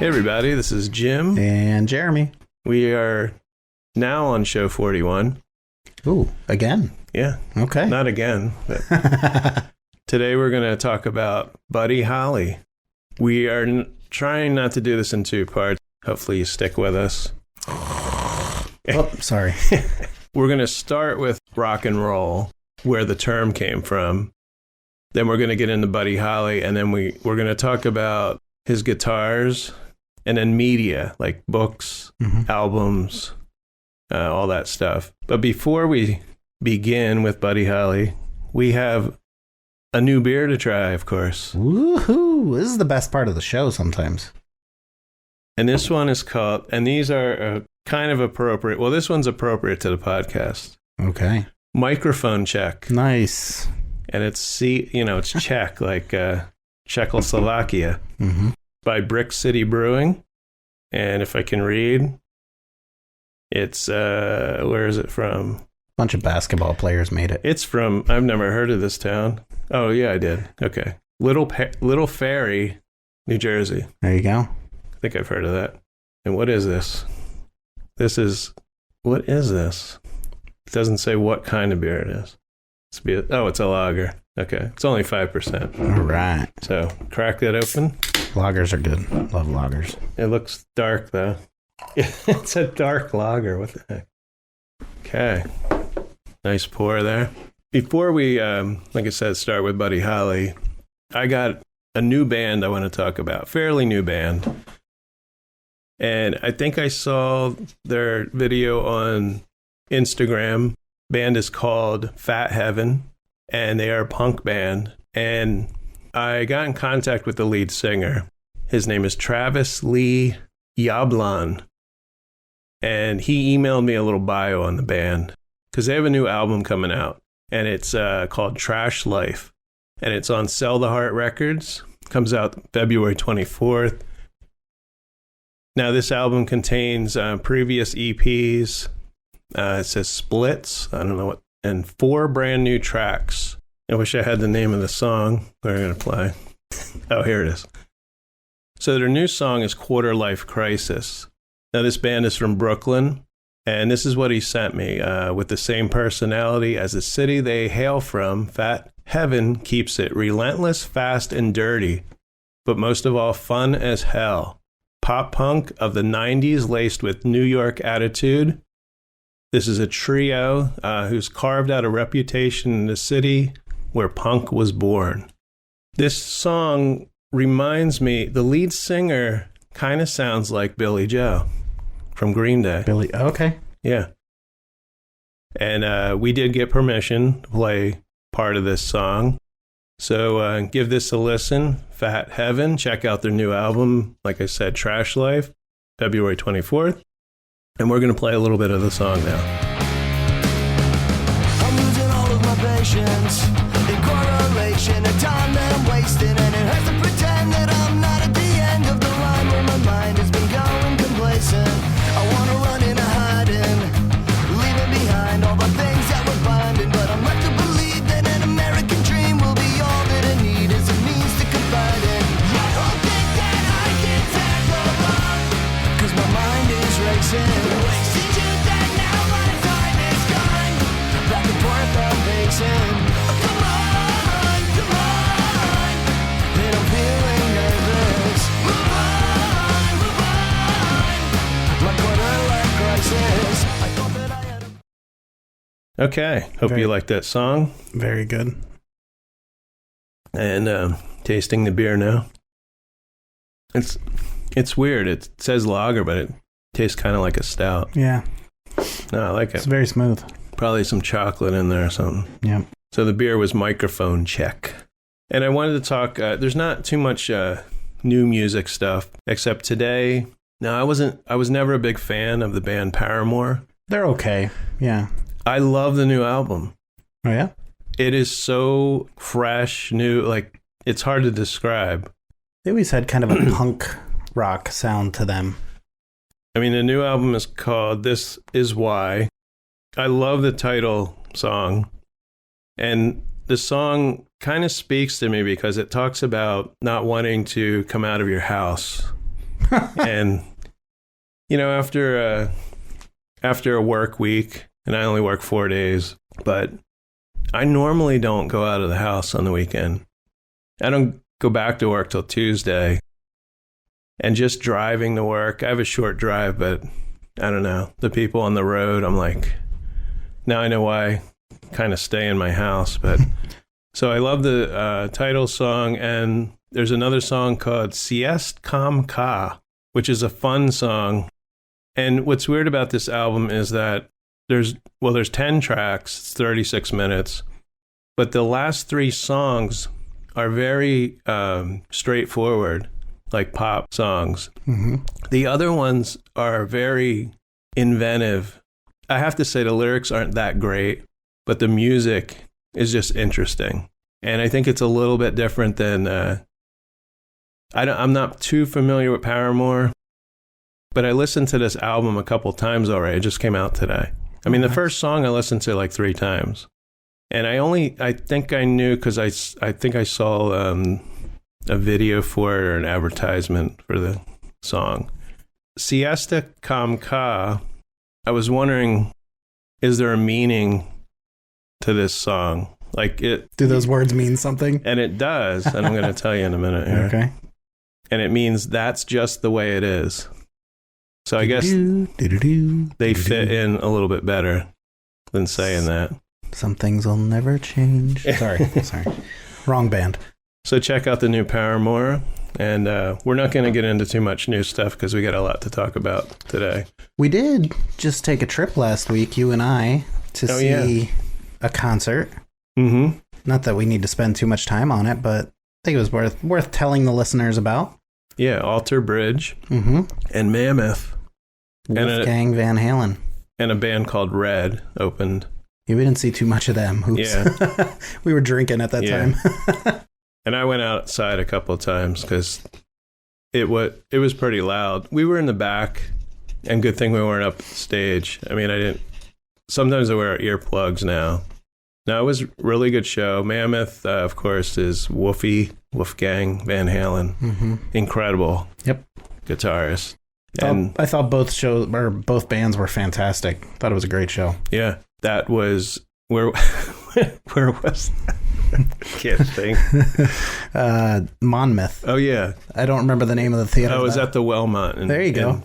Hey everybody, this is Jim. And Jeremy. We are now on show 41. Ooh, again? Yeah. Okay. Not again. But today we're going to talk about Buddy Holly. We are trying not to do this in two parts. Hopefully you stick with us. Oh, sorry. We're going to start with rock and roll, where the term came from. Then we're going to get into Buddy Holly, and then we're going to talk about his guitars, and then media, like books, albums, all that stuff. But before we begin with Buddy Holly, we have a new beer to try, of course. Woohoo! This is the best part of the show sometimes. And this one is called, and these are kind of appropriate. Well, this one's appropriate to the podcast. Okay. Microphone Check. Nice. And it's it's Czech, like Czechoslovakia, by Brick City Brewing. And if I can read, it's, where is it from? A bunch of basketball players made it. It's from, I've never heard of this town. Oh, yeah, I did. Okay. Little Ferry, New Jersey. There you go. I think I've heard of that. And what is this? What is this? It doesn't say what kind of beer it is. It's a lager. Okay. It's only 5%. All right. So crack that open. Lagers are good. Love lagers. It looks dark, though. It's a dark lager. What the heck? Okay. Nice pour there. Before we, like I said, start with Buddy Holly, I got a new band I want to talk about. Fairly new band. And I think I saw their video on Instagram. Band is called Fat Heaven, and they are a punk band. And I got in contact with the lead singer. His name is Travis Lee Yablon. And he emailed me a little bio on the band because they have a new album coming out. And it's called Trash Life. And it's on Sell the Heart Records. Comes out February 24th. Now, this album contains previous EPs. It says splits. I don't know what. And 4 brand new tracks. I wish I had the name of the song we're going to play. Oh, here it is. So their new song is Quarter Life Crisis. Now, this band is from Brooklyn. And this is what he sent me. With the same personality as the city they hail from, Fat Heaven keeps it relentless, fast, and dirty. But most of all, fun as hell. Pop punk of the 90s laced with New York attitude. This is a trio who's carved out a reputation in the city where punk was born. This song reminds me, the lead singer kind of sounds like Billy Joe from Green Day. Okay. Yeah. And we did get permission to play part of this song. So give this a listen. Fat Heaven. Check out their new album. Like I said, Trash Life, February 24th. And we're going to play a little bit of the song now. I'm losing all of my patience in correlation of time that I'm wasting, and it hurts to pretend that I'm not at the end of the line where my mind has been going complacent. I want to run into hiding, leaving behind all the things that were binding, but I'm left to believe that an American dream will be all that I need as a means to confide in. I don't think that I can tackle along, 'cause my mind is racing. Okay. Hope you like that song. Very good. And tasting the beer now. It's weird. It says lager, but it tastes kind of like a stout. Yeah. No, I like it. It's very smooth. Probably some chocolate in there or something. Yeah. So the beer was Microphone Check. And I wanted to talk, there's not too much new music stuff, except today. No, I was never a big fan of the band Paramore. They're okay. Yeah. I love the new album. Oh, yeah? It is so fresh, new, like, it's hard to describe. They always had kind of a punk rock sound to them. I mean, the new album is called This Is Why. I love the title song. And the song kind of speaks to me because it talks about not wanting to come out of your house And, after a work week, and I only work 4 days, but I normally don't go out of the house on the weekend. I don't go back to work till Tuesday. And just driving to work, I have a short drive, but I don't know. The people on the road, I'm like, now I know why I kind of stay in my house. But so I love the title song, and there's another song called Sieste Comme Ka, which is a fun song. And what's weird about this album is that there's 10 tracks, it's 36 minutes, but the last 3 songs are very straightforward, like pop songs. Mm-hmm. The other ones are very inventive. I have to say the lyrics aren't that great, but the music is just interesting. And I think it's a little bit different than, I'm not too familiar with Paramore, but I listened to this album a couple times already. It just came out today. I mean, the first song I listened to like 3 times. And I think I knew because I think I saw a video for it or an advertisement for the song. Siesta Comme Ka, I was wondering, is there a meaning to this song? Like it. Do those words mean something? And it does. And I'm going to tell you in a minute here. Okay. And it means that's just the way it is. So I guess they fit in a little bit better than saying that. Some things will never change. Sorry. Wrong band. So check out the new Paramore. And we're not going to get into too much new stuff because we got a lot to talk about today. We did just take a trip last week, you and I, to see a concert. Mm-hmm. Not that we need to spend too much time on it, but I think it was worth telling the listeners about. Yeah, Alter Bridge and Mammoth. Wolfgang Van Halen. And a band called Red opened. Yeah, we didn't see too much of them. Oops. Yeah. We were drinking at that time. And I went outside a couple of times because it was pretty loud. We were in the back, and good thing we weren't up stage. I mean, sometimes I wear earplugs now. No, it was a really good show. Mammoth, of course, is Wolfgang Van Halen. Mm-hmm. Incredible. Yep. Guitarist. I thought both bands were fantastic. Thought it was a great show. Yeah. That was where was that? Can't think. Monmouth. Oh yeah. I don't remember the name of the theater. I was at the Wellmont. There you go.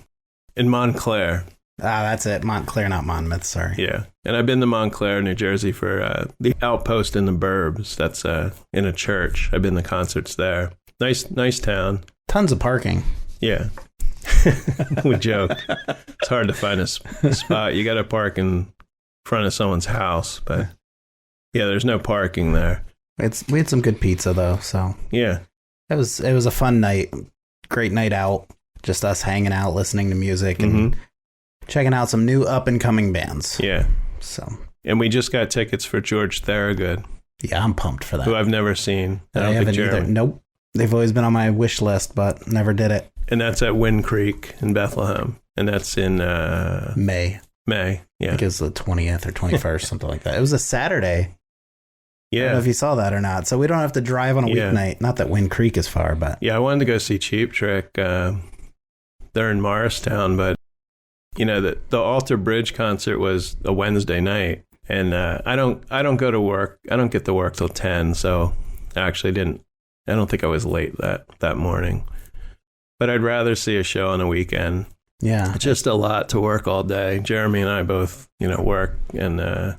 In Montclair. That's it. Montclair, not Monmouth. Sorry. Yeah. And I've been to Montclair, New Jersey for the Outpost in the Burbs. That's in a church. I've been to concerts there. Nice town. Tons of parking. Yeah. We joke. It's hard to find a spot. You got to park in front of someone's house, but yeah, there's no parking there. We had some good pizza though, so yeah, it was a fun night, great night out. Just us hanging out, listening to music, and checking out some new up and coming bands. Yeah. So, and we just got tickets for George Thorogood. Yeah, I'm pumped for that. Who I've never seen. I haven't either. Nope. They've always been on my wish list, but never did it. And that's at Wind Creek in Bethlehem, and that's in May. Yeah, I think it was the 20th or 21st, something like that. It was a Saturday. Yeah. I don't know if you saw that or not. So we don't have to drive on a weeknight. Not that Wind Creek is far, but... Yeah, I wanted to go see Cheap Trick. They're in Morristown, but, the Alter Bridge concert was a Wednesday night. And I don't go to work. I don't get to work till 10, so I actually I don't think I was late that morning. But I'd rather see a show on a weekend. Yeah. It's just a lot to work all day. Jeremy and I both, work and...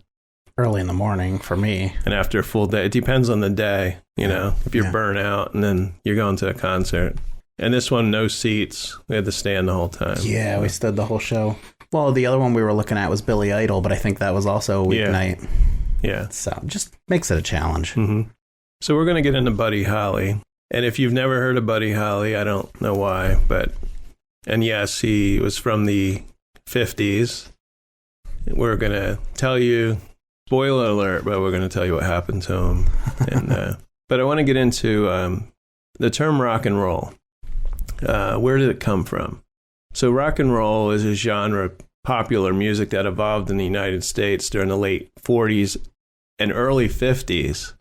early in the morning for me. And after a full day, it depends on the day, if you're burnt out and then you're going to a concert. And this one, no seats. We had to stand the whole time. Yeah, we stood the whole show. Well, the other one we were looking at was Billy Idol, but I think that was also a weeknight. Yeah. So just makes it a challenge. Mm-hmm. So we're going to get into Buddy Holly. And if you've never heard of Buddy Holly, I don't know why, and yes, he was from the 50s. We're going to tell you, spoiler alert, but we're going to tell you what happened to him. And but I want to get into the term rock and roll. Where did it come from? So rock and roll is a genre of popular music that evolved in the United States during the late 40s and early 50s,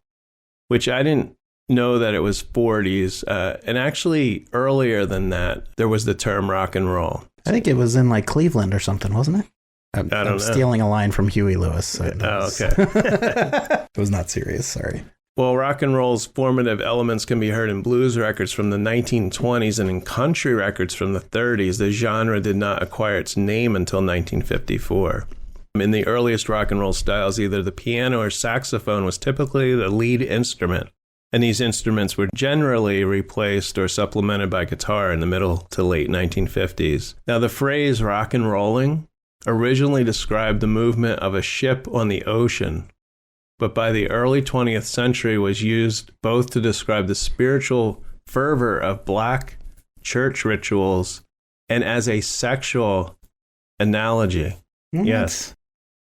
which I didn't know that it was 40s. And actually, earlier than that, there was the term rock and roll. I think it was in like Cleveland or something, wasn't it? I'm don't know. Stealing a line from Huey Lewis. So Okay. It was not serious, sorry. Well, rock and roll's formative elements can be heard in blues records from the 1920s and in country records from the 30s. The genre did not acquire its name until 1954. In the earliest rock and roll styles, either the piano or saxophone was typically the lead instrument, and these instruments were generally replaced or supplemented by guitar in the middle to late 1950s. Now, the phrase rock and rolling originally described the movement of a ship on the ocean, but by the early 20th century was used both to describe the spiritual fervor of black church rituals and as a sexual analogy. What? Yes.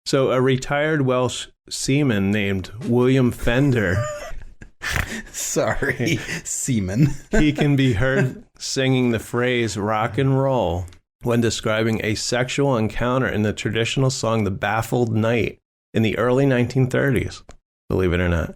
So a retired Welsh seaman named William Fender, Sorry, seaman. he can be heard singing the phrase rock and roll when describing a sexual encounter in the traditional song The Baffled Knight in the early 1930s, believe it or not.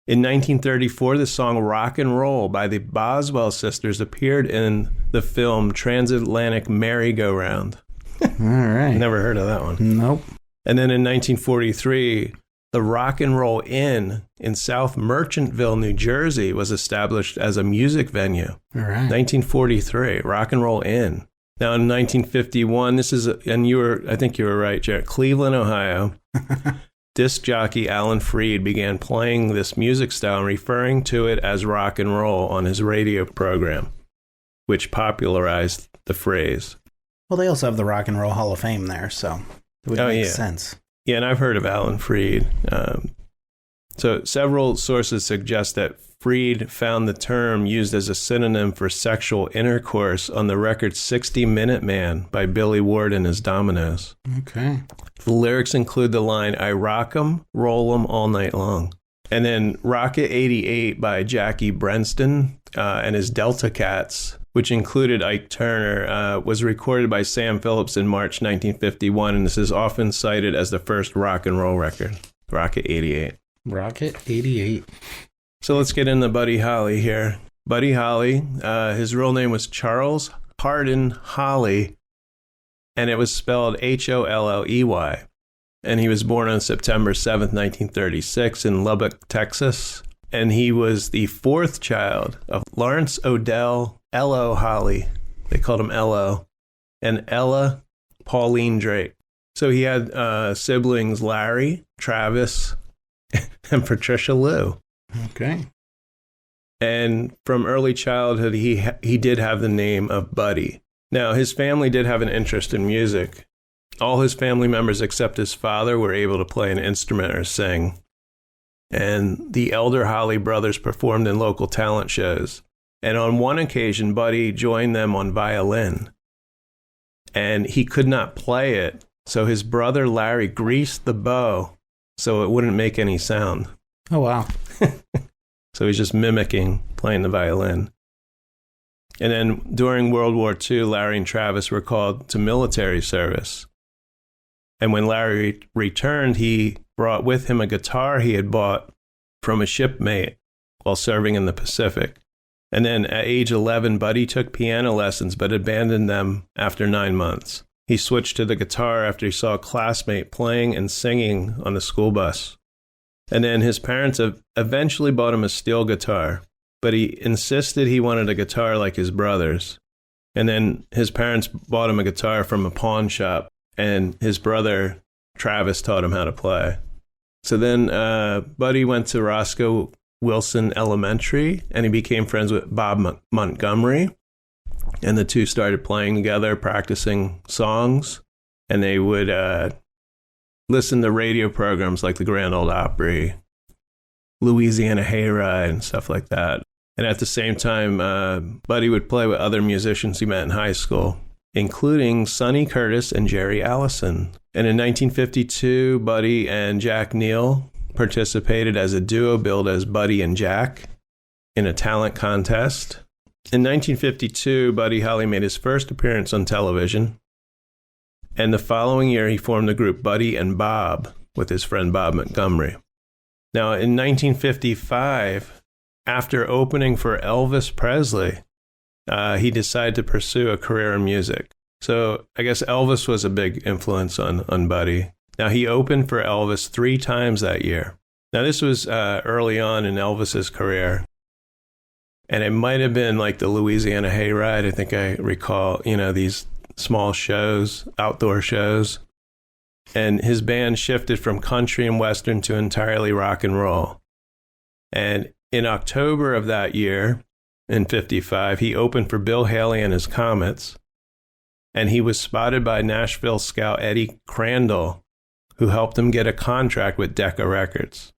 In 1934, the song Rock and Roll by the Boswell sisters appeared in the film Transatlantic Merry-Go-Round. All right. Never heard of that one. Nope. And then in 1943, the Rock and Roll Inn in South Merchantville, New Jersey, was established as a music venue. All right. 1943, Rock and Roll Inn. Now in 1951, I think you were right, Jared, Cleveland, Ohio, disc jockey Alan Freed began playing this music style and referring to it as rock and roll on his radio program, which popularized the phrase. Well, they also have the Rock and Roll Hall of Fame there, so it would make sense. Yeah, and I've heard of Alan Freed. So several sources suggest that Freed found the term used as a synonym for sexual intercourse on the record 60 Minute Man by Billy Ward and his Dominoes. Okay. The lyrics include the line, I rock 'em, roll 'em all night long. And then Rocket 88 by Jackie Brenston and his Delta Cats, which included Ike Turner, was recorded by Sam Phillips in March 1951, and this is often cited as the first rock and roll record, Rocket 88. Rocket 88. So let's get into Buddy Holly here. Buddy Holly, his real name was Charles Hardin Holly, and it was spelled Holley. And he was born on September 7th, 1936 in Lubbock, Texas. And he was the fourth child of Lawrence Odell Ello Holly. They called him Ello. And Ella Pauline Drake. So he had siblings Larry, Travis, and Patricia Lou. Okay. And from early childhood, he did have the name of Buddy. Now, his family did have an interest in music. All his family members except his father were able to play an instrument or sing. And the elder Holly brothers performed in local talent shows. And on one occasion, Buddy joined them on violin. And he could not play it, so his brother Larry greased the bow so it wouldn't make any sound. Oh, wow. So he's just mimicking playing the violin. And then during World War II, Larry and Travis were called to military service. And when Larry returned, he brought with him a guitar he had bought from a shipmate while serving in the Pacific. And then at age 11, Buddy took piano lessons but abandoned them after 9 months. He switched to the guitar after he saw a classmate playing and singing on the school bus. And then his parents eventually bought him a steel guitar, but he insisted he wanted a guitar like his brothers. And then his parents bought him a guitar from a pawn shop, and his brother Travis taught him how to play. So then Buddy went to Roscoe Wilson Elementary, and he became friends with Bob Montgomery. And the two started playing together, practicing songs, and they would listen to radio programs like the Grand Ole Opry, Louisiana Hayride, and stuff like that. And at the same time, Buddy would play with other musicians he met in high school, including Sonny Curtis and Jerry Allison. And in 1952, Buddy and Jack Neal participated as a duo billed as Buddy and Jack in a talent contest. In 1952, Buddy Holly made his first appearance on television. And the following year, he formed the group Buddy and Bob with his friend Bob Montgomery. Now, in 1955, after opening for Elvis Presley, he decided to pursue a career in music. So I guess Elvis was a big influence on Buddy. Now, he opened for Elvis 3 times that year. Now, this was early on in Elvis's career. And it might have been like the Louisiana Hayride. I think I recall, these small shows, outdoor shows. And his band shifted from country and western to entirely rock and roll. And in October of that year, in 55, he opened for Bill Haley and his Comets. And he was spotted by Nashville scout Eddie Crandall, who helped him get a contract with Decca Records.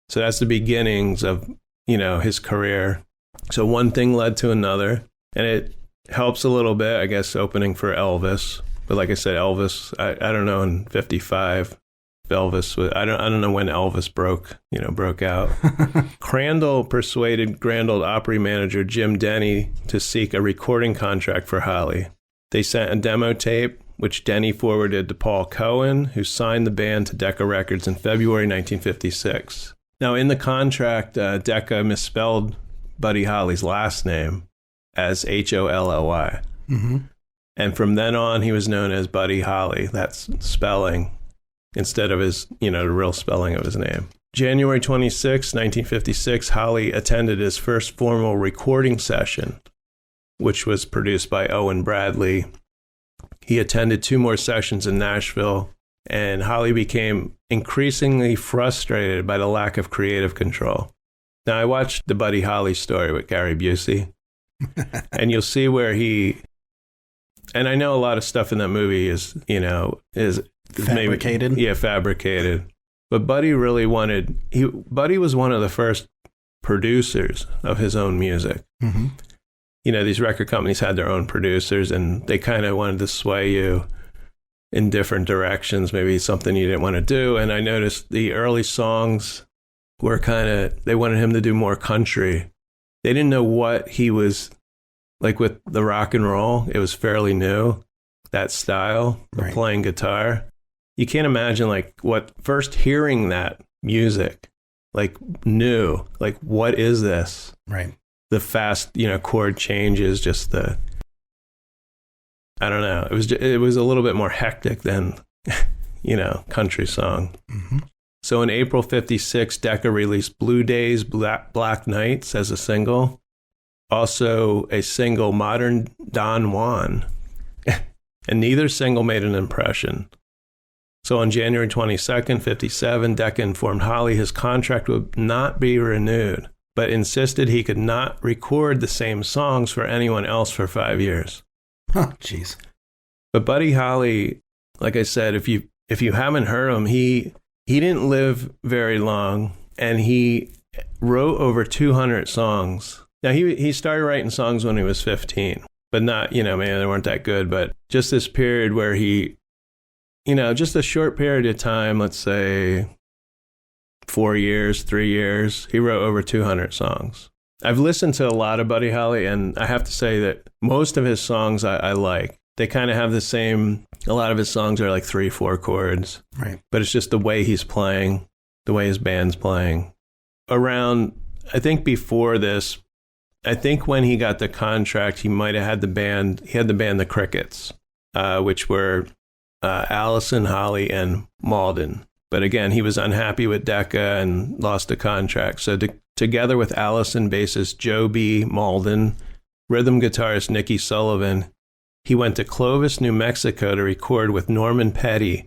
So that's the beginnings of, his career. So one thing led to another, and it helps a little bit, I guess, opening for Elvis. But like I said, Elvis, I don't know, in 55, Elvis was, I don't know when Elvis broke out. Crandall persuaded Grand Ole Opry manager Jim Denny to seek a recording contract for Holly. They sent a demo tape, which Denny forwarded to Paul Cohen, who signed the band to Decca Records in February 1956. Now, in the contract, Decca misspelled Buddy Holly's last name as Holly. Mm-hmm. And from then on, he was known as Buddy Holly. That's spelling instead of his, the real spelling of his name. January 26, 1956, Holly attended his first formal recording session, which was produced by Owen Bradley. He attended 2 more sessions in Nashville, and Holly became increasingly frustrated by the lack of creative control. Now, I watched the Buddy Holly story with Gary Busey, and you'll see where and I know a lot of stuff in that movie is fabricated. Maybe, fabricated. But Buddy really Buddy was one of the first producers of his own music. Mm-hmm. These record companies had their own producers, and they kind of wanted to sway you in different directions, maybe something you didn't want to do. And I noticed the early songs were they wanted him to do more country. They didn't know what he was, like with the rock and roll, it was fairly new, that style of playing guitar. You can't imagine first hearing that music, new, what is this? Right. The fast, chord changes, just I don't know. It was a little bit more hectic than, country song. Mm-hmm. So in April 56, Decca released Blue Days, Black Nights as a single. Also a single, Modern Don Juan. And neither single made an impression. So on January 22nd, 57, Decca informed Holly his contract would not be renewed, but insisted he could not record the same songs for anyone else for 5 years. Oh, jeez. But Buddy Holly, like I said, if you haven't heard him, he didn't live very long, and he wrote over 200 songs. Now, he started writing songs when he was 15, but not, they weren't that good. But just this period where he, just a short period of time, let's say 4 years, 3 years, he wrote over 200 songs. I've listened to a lot of Buddy Holly, and I have to say that most of his songs I like. They kind of have the same, a lot of his songs are like 3-4 chords. Right. But it's just the way he's playing, the way his band's playing. Around, I think before this, I think when he got the contract, he might have had the band The Crickets, which were Allison, Holly, and Malden. But again, he was unhappy with Decca and lost the contract. So together with Allison bassist Joe B. Malden, rhythm guitarist Nicky Sullivan, he went to Clovis, New Mexico to record with Norman Petty,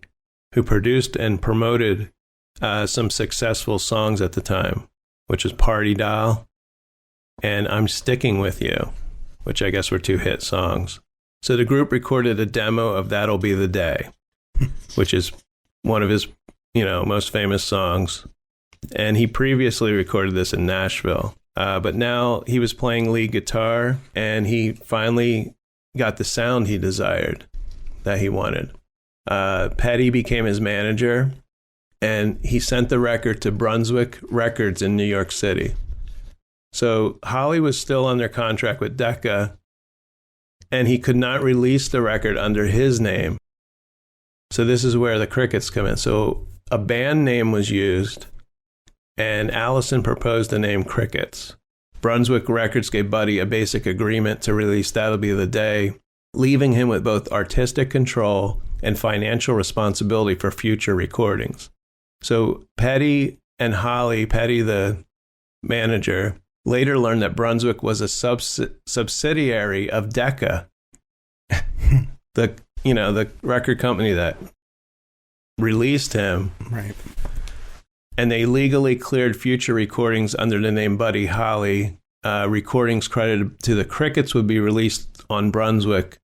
who produced and promoted some successful songs at the time, which was Party Doll and I'm Sticking With You, which I guess were 2 hit songs. So the group recorded a demo of That'll Be the Day, which is one of his, most famous songs. And he previously recorded this in Nashville. But now he was playing lead guitar, and he finally got the sound he desired, that he wanted. Petty became his manager, and he sent the record to Brunswick Records in New York City. So Holly was still under contract with Decca, and he could not release the record under his name. So this is where the Crickets come in. So a band name was used, and Allison proposed the name Crickets. Brunswick Records gave Buddy a basic agreement to release That'll Be the Day, leaving him with both artistic control and financial responsibility for future recordings. So Petty and Holly, Petty the manager, later learned that Brunswick was a subsidiary of Decca, the record company that released him. Right. And they legally cleared future recordings under the name Buddy Holly. Recordings credited to the Crickets would be released on Brunswick.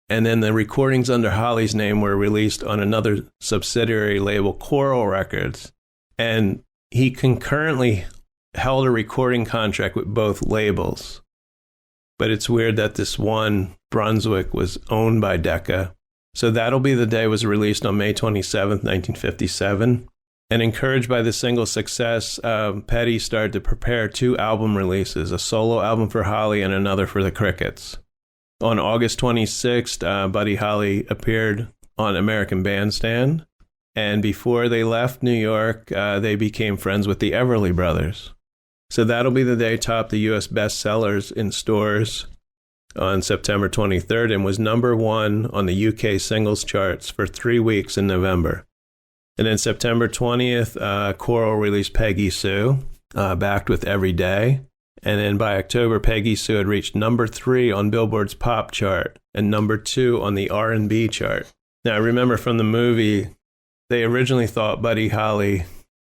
And then the recordings under Holly's name were released on another subsidiary label, Coral Records. And he concurrently held a recording contract with both labels. But it's weird that this one, Brunswick, was owned by Decca. So That'll Be the Day was released on May 27th, 1957. And encouraged by the single's success, Petty started to prepare 2 album releases, a solo album for Holly and another for the Crickets. On August 26th, Buddy Holly appeared on American Bandstand. And before they left New York, they became friends with the Everly Brothers. So That'll Be the Day topped the U.S. bestsellers in stores on September 23rd and was number 1 on the UK singles charts for 3 weeks in November. And then September 20th, Coral released Peggy Sue, backed with Every Day. And then by October, Peggy Sue had reached number 3 on Billboard's pop chart and number 2 on the R&B chart. Now, I remember from the movie, they originally thought Buddy Holly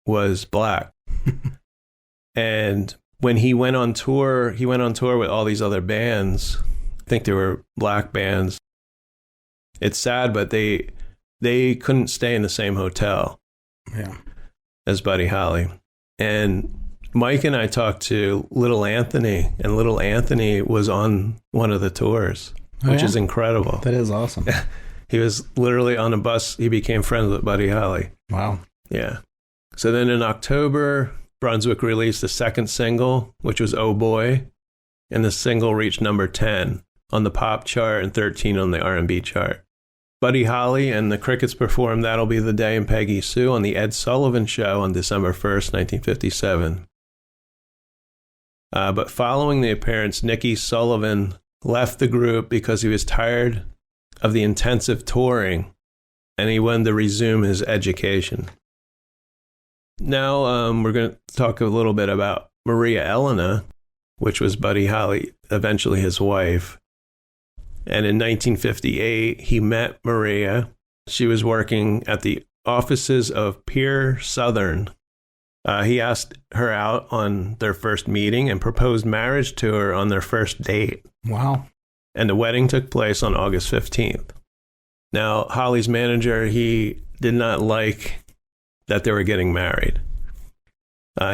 was black. And when he went on tour with all these other bands. I think they were black bands. It's sad, but they couldn't stay in the same hotel as Buddy Holly. And Mike and I talked to Little Anthony, and Little Anthony was on one of the tours, which is incredible. That is awesome. He was literally on a bus. He became friends with Buddy Holly. Wow. Yeah. So then in October, Brunswick released the second single, which was Oh Boy, and the single reached number 10 on the pop chart and 13 on the R&B chart. Buddy Holly and the Crickets performed That'll Be the Day and Peggy Sue on the Ed Sullivan Show on December 1st, 1957. But following the appearance, Nicky Sullivan left the group because he was tired of the intensive touring and he wanted to resume his education. Now we're going to talk a little bit about Maria Elena, which was Buddy Holly, eventually his wife. And in 1958, he met Maria. She was working at the offices of Pierre Southern. He asked her out on their first meeting and proposed marriage to her on their first date. Wow. And the wedding took place on August 15th. Now, Holly's manager, he did not like that they were getting married.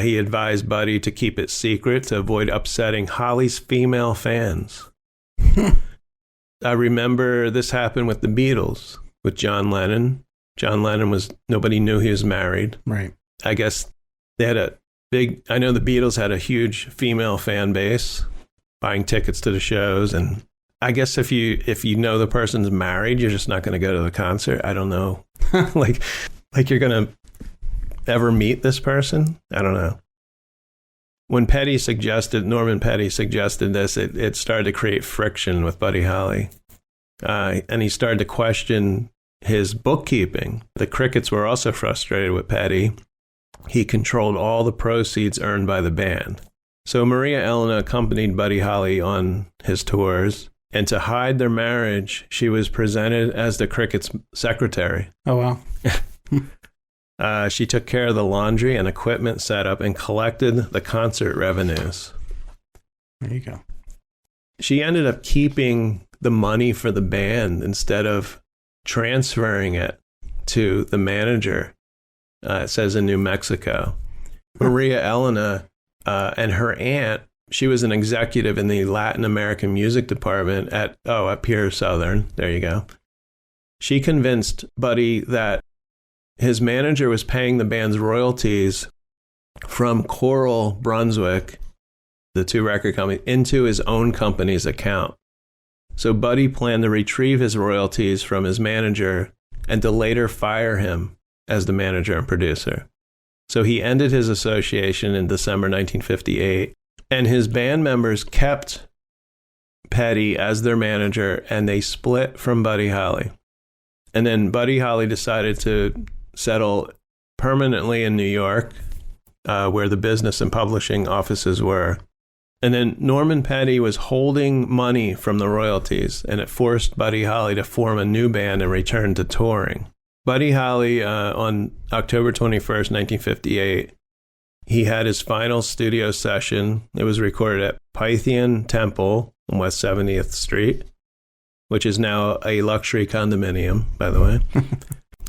He advised Buddy to keep it secret to avoid upsetting Holly's female fans. I remember this happened with the Beatles, with John Lennon. John Lennon nobody knew he was married. Right. I guess they had I know the Beatles had a huge female fan base buying tickets to the shows. And I guess if you know the person's married, you're just not going to go to the concert. I don't know. like you're going to ever meet this person? I don't know. When Norman Petty suggested this, it started to create friction with Buddy Holly. And he started to question his bookkeeping. The Crickets were also frustrated with Petty. He controlled all the proceeds earned by the band. So Maria Elena accompanied Buddy Holly on his tours. And to hide their marriage, she was presented as the Crickets' secretary. Oh, wow. She took care of the laundry and equipment setup and collected the concert revenues. There you go. She ended up keeping the money for the band instead of transferring it to the manager. It says in New Mexico. Maria Elena and her aunt, she was an executive in the Latin American music department at Pierre Southern. There you go. She convinced Buddy that his manager was paying the band's royalties from Coral Brunswick, the 2 record companies, into his own company's account. So Buddy planned to retrieve his royalties from his manager and to later fire him as the manager and producer. So he ended his association in December 1958. And his band members kept Petty as their manager, and they split from Buddy Holly. And then Buddy Holly decided to settle permanently in New York, where the business and publishing offices were. And then Norman Petty was holding money from the royalties, and it forced Buddy Holly to form a new band and return to touring. Buddy Holly, on October 21st, 1958, he had his final studio session. It was recorded at Pythian Temple on West 70th Street, which is now a luxury condominium, by the way.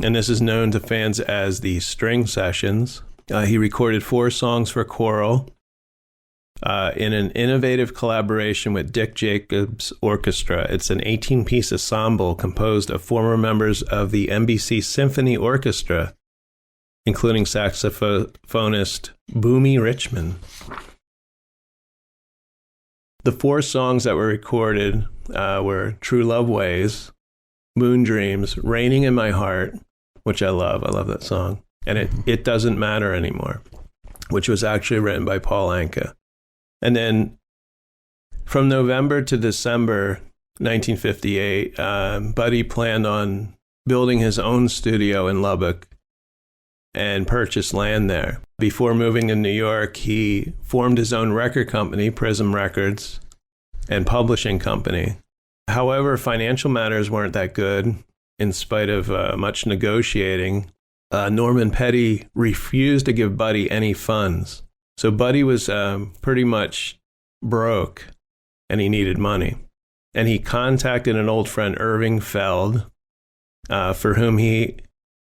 And this is known to fans as the String Sessions. He recorded 4 songs for choral in an innovative collaboration with Dick Jacobs Orchestra. It's an 18-piece ensemble composed of former members of the NBC Symphony Orchestra, including saxophonist Boomie Richmond. The 4 songs that were recorded were True Love Ways, Moon Dreams, Raining in My Heart, which I love. I love that song. And It Doesn't Matter Anymore, which was actually written by Paul Anka. And then from November to December 1958, Buddy planned on building his own studio in Lubbock and purchased land there. Before moving to New York, he formed his own record company, Prism Records, and publishing company. However, financial matters weren't that good. In spite of much negotiating, Norman Petty refused to give Buddy any funds. So Buddy was pretty much broke, and he needed money. And he contacted an old friend, Irving Feld, for whom he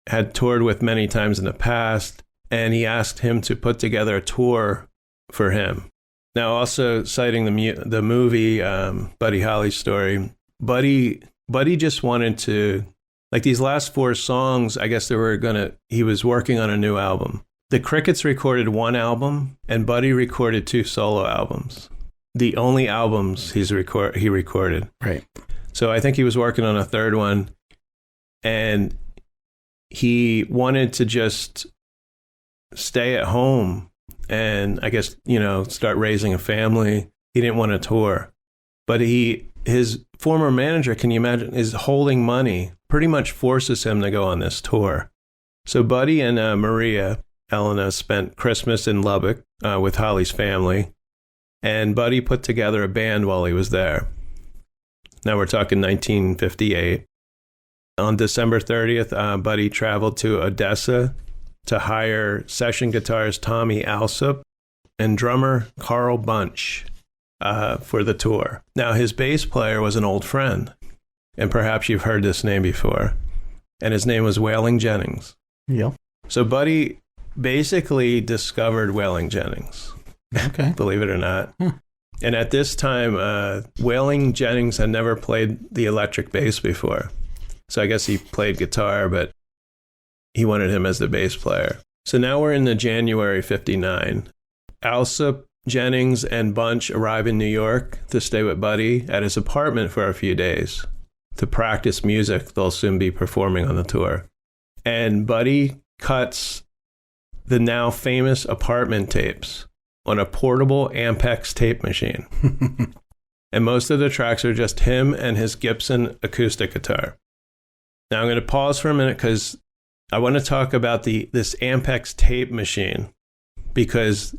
had toured with many times in the past, and he asked him to put together a tour for him. Now, also citing the movie Buddy Holly story, Buddy just wanted to, like these last 4 songs, I guess he was working on a new album. The Crickets recorded 1 album, and Buddy recorded 2 solo albums. The only albums he recorded. Right. So I think he was working on a 3rd one, and he wanted to just stay at home and I guess, start raising a family. He didn't want to tour. But his former manager, can you imagine, is holding money, pretty much forces him to go on this tour. So Buddy and Maria Elena spent Christmas in Lubbock with Holly's family, and Buddy put together a band while he was there. Now we're talking 1958. On December 30th, Buddy traveled to Odessa to hire session guitarist Tommy Alsop and drummer Carl Bunch for the tour. Now, his bass player was an old friend, and perhaps you've heard this name before, and his name was Waylon Jennings. Yeah. So Buddy basically discovered Waylon Jennings, Okay. believe it or not. And at this time, Waylon Jennings had never played the electric bass before. So I guess he played guitar, but he wanted him as the bass player. So now we're in the January 59. Alsop, Jennings, and Bunch arrive in New York to stay with Buddy at his apartment for a few days to practice music they'll soon be performing on the tour. And Buddy cuts the now famous apartment tapes on a portable Ampex tape machine. And most of the tracks are just him and his Gibson acoustic guitar. Now I'm going to pause for a minute because I want to talk about this Ampex tape machine, because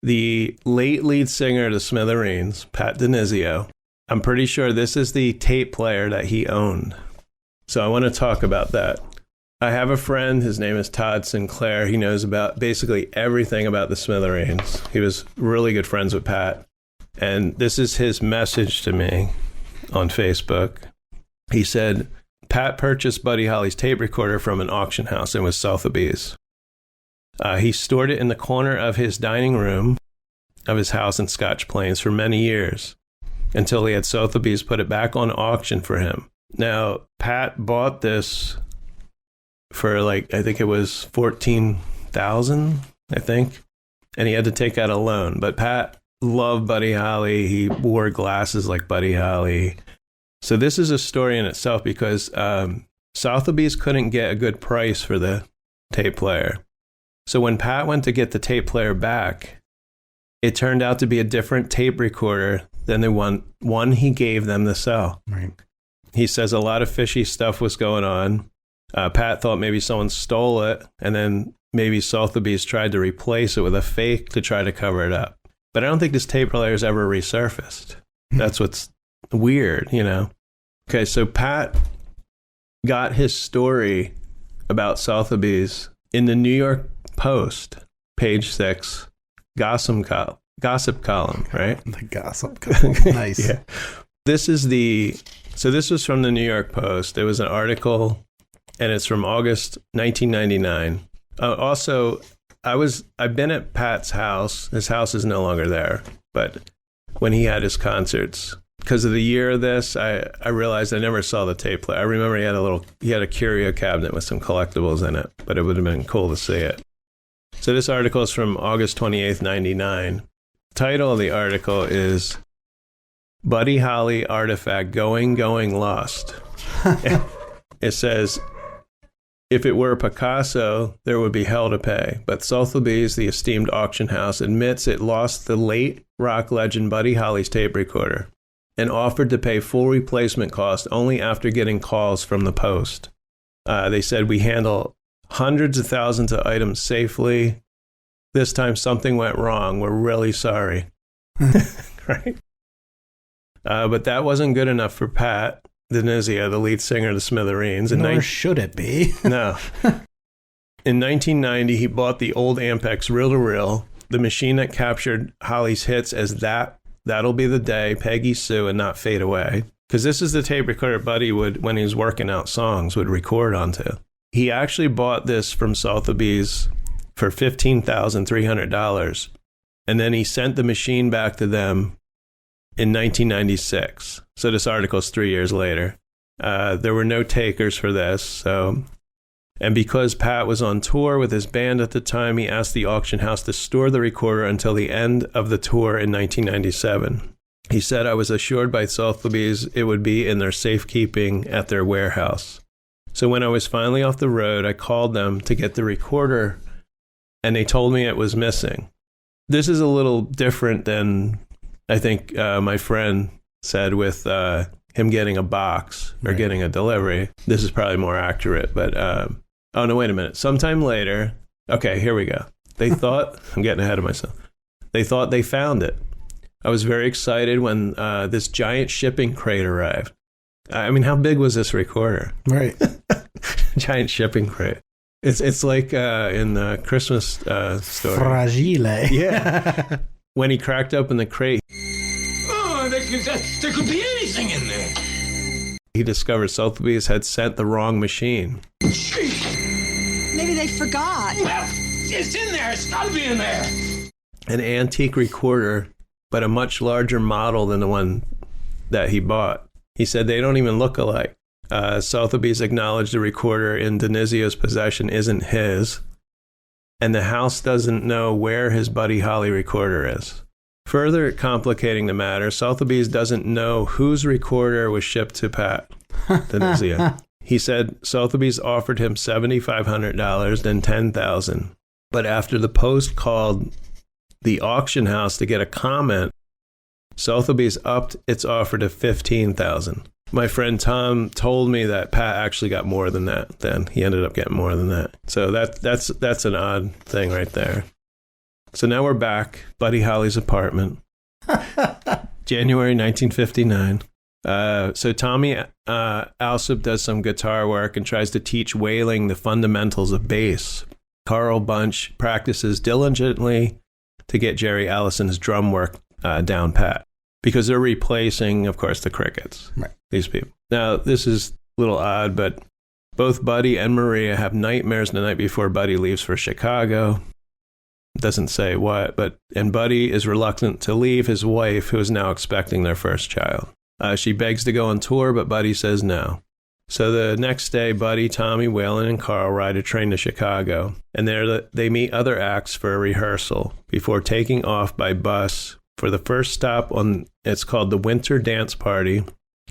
the late lead singer of the Smithereens, Pat DiNizio, I'm pretty sure this is the tape player that he owned. So I want to talk about that. I have a friend, his name is Todd Sinclair. He knows about basically everything about the Smithereens. He was really good friends with Pat. And this is his message to me on Facebook. He said, Pat purchased Buddy Holly's tape recorder from an auction house in West Sotheby's. He stored it in the corner of his dining room of his house in Scotch Plains for many years, until he had Sotheby's put it back on auction for him. Now, Pat bought this for I think it was $14,000, I think, and he had to take out a loan. But Pat loved Buddy Holly. He wore glasses like Buddy Holly. So this is a story in itself, because Sotheby's couldn't get a good price for the tape player. So when Pat went to get the tape player back, It turned out to be a different tape recorder than the one he gave them to sell. Right. He says a lot of fishy stuff was going on. Pat thought maybe someone stole it, and then maybe Sotheby's tried to replace it with a fake to try to cover it up. But I don't think this tape player's ever resurfaced. That's what's weird, you know? Okay, so Pat got his story about Sotheby's in the New York Post, page 6, gossip column, right? The gossip column. Nice. Yeah. This was from the New York Post. It was an article, and it's from August 1999. Also, I've been at Pat's house. His house is no longer there, but when he had his concerts, because of the year of this, I realized I never saw the tape player. I remember he had a curio cabinet with some collectibles in it, but it would have been cool to see it. So this article is from August 28th, 99. Title of the article is Buddy Holly Artifact Going Lost. It says, if it were Picasso, there would be hell to pay. But Sotheby's, the esteemed auction house, admits it lost the late rock legend Buddy Holly's tape recorder and offered to pay full replacement cost only after getting calls from the Post. They said, we handle hundreds of thousands of items safely. This time something went wrong. We're really sorry. Right? But that wasn't good enough for Pat DiNizio, the lead singer of the Smithereens. Nor should it be. No. In 1990, he bought the old Ampex reel-to-reel, the machine that captured Holly's hits as That'll Be the Day, Peggy Sue, and Not Fade Away. Because this is the tape recorder Buddy would, when he was working out songs, would record onto. He actually bought this from Sotheby's for $15,300. And then he sent the machine back to them in 1996. So this article is 3 years later. There were no takers for this. And because Pat was on tour with his band at the time, he asked the auction house to store the recorder until the end of the tour in 1997. He said, I was assured by Sotheby's it would be in their safekeeping at their warehouse. So when I was finally off the road, I called them to get the recorder, and they told me it was missing. This is a little different than I think my friend said with him getting a box or getting a delivery. This is probably more accurate, but oh no, wait a minute. Sometime later, okay, here we go. They thought, I'm getting ahead of myself. They thought they found it. I was very excited when this giant shipping crate arrived. I mean, how big was this recorder? Right. Giant shipping crate. It's like in the Christmas story. Fragile. Yeah. When he cracked open the crate, there could be anything in there. he discovered Sotheby's had sent the wrong machine. Maybe they forgot. Well, it's in there. It's got to be in there. An antique recorder, but a much larger model than the one that he bought. He said they don't even look alike. Sotheby's acknowledged the recorder in DiNizio's possession isn't his, and the house doesn't know where his Buddy Holly recorder is. Further complicating the matter, Sotheby's doesn't know whose recorder was shipped to Pat DiNizio. He said Sotheby's offered him $7,500, then $10,000. But after the Post called the auction house to get a comment, Sotheby's upped its offer to $15,000. My friend Tom told me that Pat actually got more than that. Then he ended up getting more than that. So that's an odd thing right there. So now we're back. Buddy Holly's apartment, January 1959. So Tommy Alsop does some guitar work and tries to teach Wailing the fundamentals of bass. Carl Bunch practices diligently to get Jerry Allison's drum work down pat, because they're replacing, of course, the Crickets, right. These people. Now, this is a little odd, but both Buddy and Maria have nightmares the night before Buddy leaves for Chicago. Doesn't say what, and Buddy is reluctant to leave his wife, who is now expecting their first child. She begs to go on tour, but Buddy says no. So the next day, Buddy, Tommy, Waylon, and Carl ride a train to Chicago, and there they meet other acts for a rehearsal before taking off by bus for the first stop on, it's called the Winter Dance Party,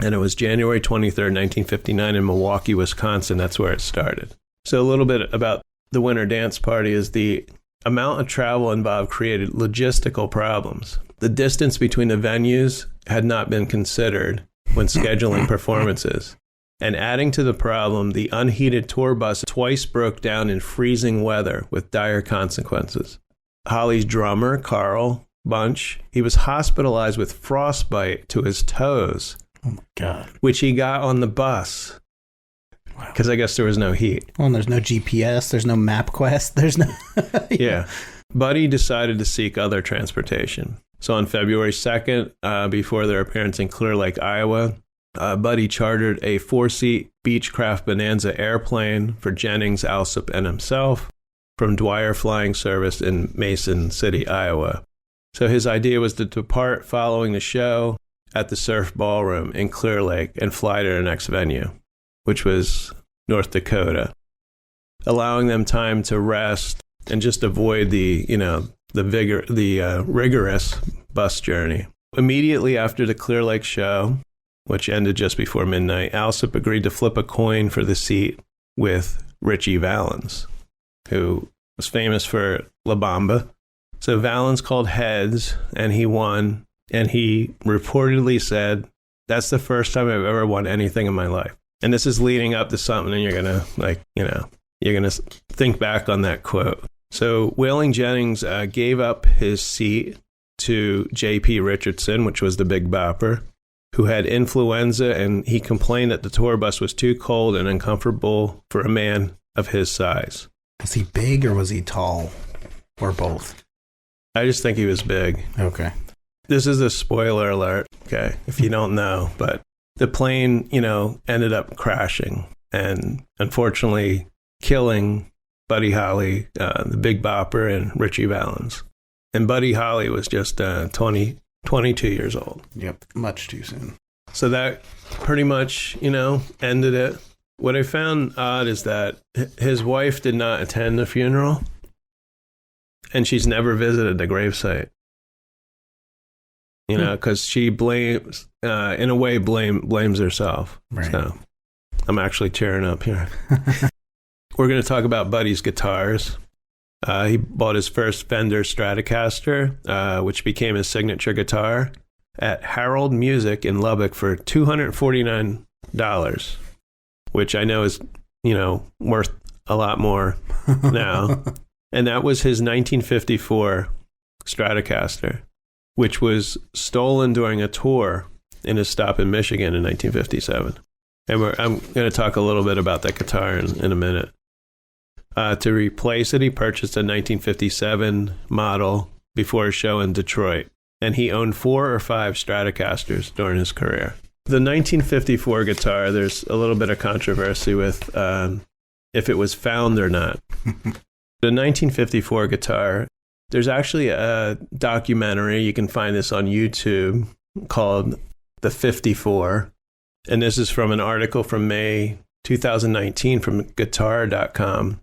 and it was January 23rd, 1959 in Milwaukee, Wisconsin. That's where it started. So a little bit about the Winter Dance Party is the amount of travel involved created logistical problems. The distance between the venues had not been considered when scheduling performances. And adding to the problem, the unheated tour bus twice broke down in freezing weather with dire consequences. Holly's drummer, Carl Bunch, he was hospitalized with frostbite to his toes. Oh my God. Which he got on the bus. Because I guess there was no heat. Well, and there's no GPS, there's no MapQuest, there's no... Yeah. Buddy decided to seek other transportation. So on February 2nd, before their appearance in Clear Lake, Iowa, Buddy chartered a 4-seat Beechcraft Bonanza airplane for Jennings, Alsop, and himself from Dwyer Flying Service in Mason City, Iowa. So his idea was to depart following the show at the Surf Ballroom in Clear Lake and fly to their next venue, which was North Dakota, allowing them time to rest and just avoid the rigorous bus journey. Immediately after the Clear Lake show, which ended just before midnight, Alsop agreed to flip a coin for the seat with Richie Valens, who was famous for La Bamba. So Valens called heads, and he won, and he reportedly said, "That's the first time I've ever won anything in my life." And this is leading up to something, and you're going to think back on that quote. So Waylon Jennings gave up his seat to J.P. Richardson, which was the Big Bopper, who had influenza, and he complained that the tour bus was too cold and uncomfortable for a man of his size. Was he big or was he tall? Or both? I just think he was big. Okay. This is a spoiler alert, okay, if you don't know, but the plane, ended up crashing and unfortunately killing Buddy Holly, the Big Bopper, and Richie Valens. And Buddy Holly was just 22 years old. Yep, much too soon. So that pretty much, ended it. What I found odd is that his wife did not attend the funeral, and she's never visited the gravesite. Because she blames, in a way, blames herself. Right. So I'm actually tearing up here. We're going to talk about Buddy's guitars. He bought his first Fender Stratocaster, which became his signature guitar, at Harold Music in Lubbock for $249, which I know is, worth a lot more now. And that was his 1954 Stratocaster, which was stolen during a tour in a stop in Michigan in 1957. And I'm going to talk a little bit about that guitar in a minute. To replace it, he purchased a 1957 model before a show in Detroit, and he owned 4 or 5 Stratocasters during his career. The 1954 guitar, there's a little bit of controversy with if it was found or not. The 1954 guitar, there's actually a documentary, you can find this on YouTube, called The 54, and this is from an article from May 2019 from guitar.com.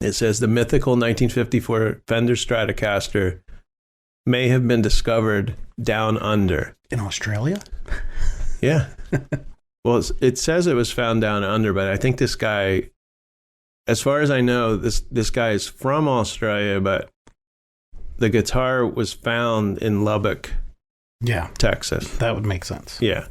It says the mythical 1954 Fender Stratocaster may have been discovered down under. In Australia? Yeah. Well, it says it was found down under, but I think this guy, as far as I know, this guy is from Australia, but the guitar was found in Lubbock, Texas. That would make sense. Yeah.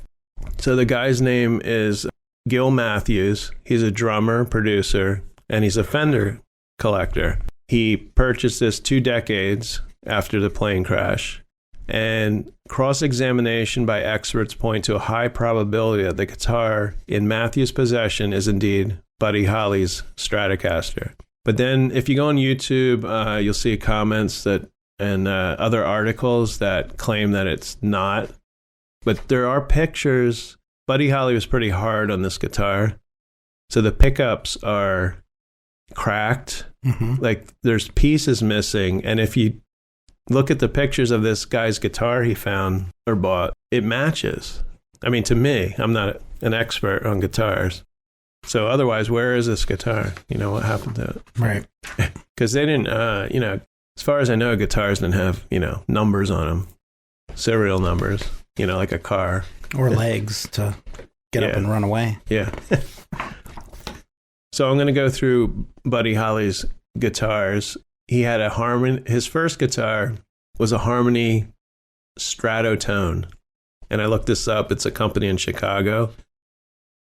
So the guy's name is Gil Matthews. He's a drummer, producer, and he's a Fender collector. He purchased this 2 decades after the plane crash, and cross-examination by experts point to a high probability that the guitar in Matthews' possession is indeed Buddy Holly's Stratocaster. But then if you go on YouTube, you'll see comments and other articles that claim that it's not. But there are pictures. Buddy Holly was pretty hard on this guitar. So the pickups are cracked. Mm-hmm. Like there's pieces missing. And if you look at the pictures of this guy's guitar he found or bought, it matches. I mean, to me, I'm not an expert on guitars. So otherwise, where is this guitar? What happened to it? Right. Because they didn't, as far as I know, guitars didn't have, numbers on them, serial numbers, like a car. Or legs to get up and run away. Yeah. So I'm going to go through Buddy Holly's guitars. he had a harmony. His first guitar was a Harmony Stratotone. And I looked this up. It's a company in Chicago.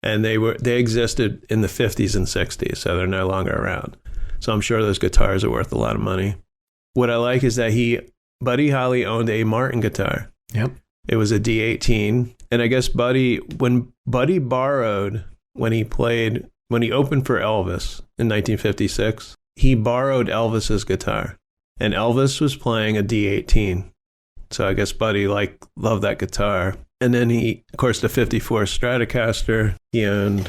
And they existed in the 50s and 60s, so they're no longer around. So I'm sure those guitars are worth a lot of money. What I like is that Buddy Holly owned a Martin guitar. Yep. It was a D18. And I guess when Buddy borrowed, when he opened for Elvis in 1956, he borrowed Elvis's guitar. And Elvis was playing a D18. So I guess Buddy loved that guitar. And then of course, the 54 Stratocaster he owned.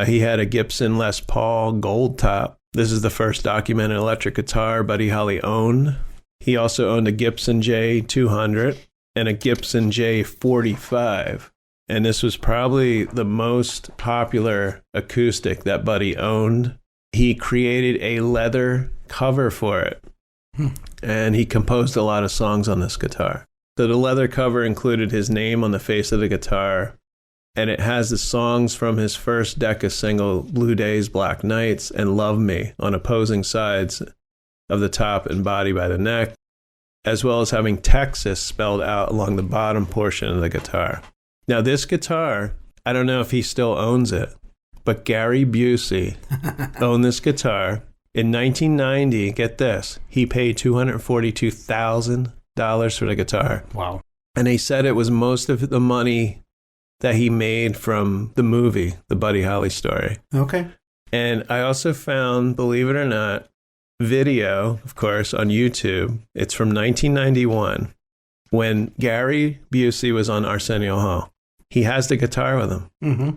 He had a Gibson Les Paul Gold Top. This is the first documented electric guitar Buddy Holly owned. He also owned a Gibson J200 and a Gibson J45. And this was probably the most popular acoustic that Buddy owned. He created a leather cover for it. And he composed a lot of songs on this guitar. So the leather cover included his name on the face of the guitar, and it has the songs from his first Decca single, Blue Days, Black Nights, and Love Me on opposing sides of the top and body by the neck, as well as having Texas spelled out along the bottom portion of the guitar. Now this guitar, I don't know if he still owns it, but Gary Busey owned this guitar. In 1990, get this, he paid $242,000 for the guitar. Wow. And he said it was most of the money that he made from the movie, The Buddy Holly Story. Okay. And I also found, believe it or not, video, of course, on YouTube. It's from 1991 when Gary Busey was on Arsenio Hall. He has the guitar with him. Mm-hmm.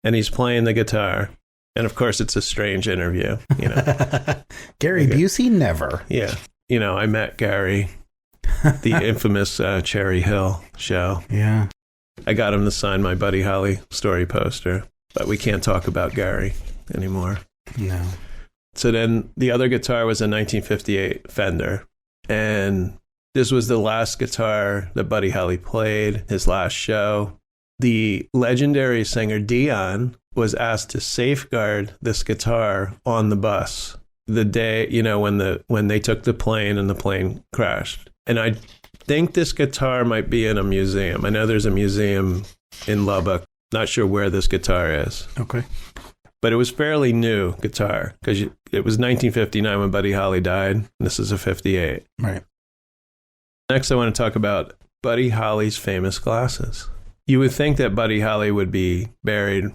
And he's playing the guitar. And of course, it's a strange interview, Gary Busey, never. Yeah. I met Gary, the infamous Cherry Hill show. Yeah. I got him to sign my Buddy Holly story poster, but we can't talk about Gary anymore. No. So then the other guitar was a 1958 Fender. And this was the last guitar that Buddy Holly played, his last show. The legendary singer Dion was asked to safeguard this guitar on the bus the day, when they took the plane and the plane crashed. And I think this guitar might be in a museum. I know there's a museum in Lubbock. Not sure where this guitar is. Okay. But it was fairly new guitar because it was 1959 when Buddy Holly died. And this is a 58. Right. Next, I want to talk about Buddy Holly's famous glasses. You would think that Buddy Holly would be buried,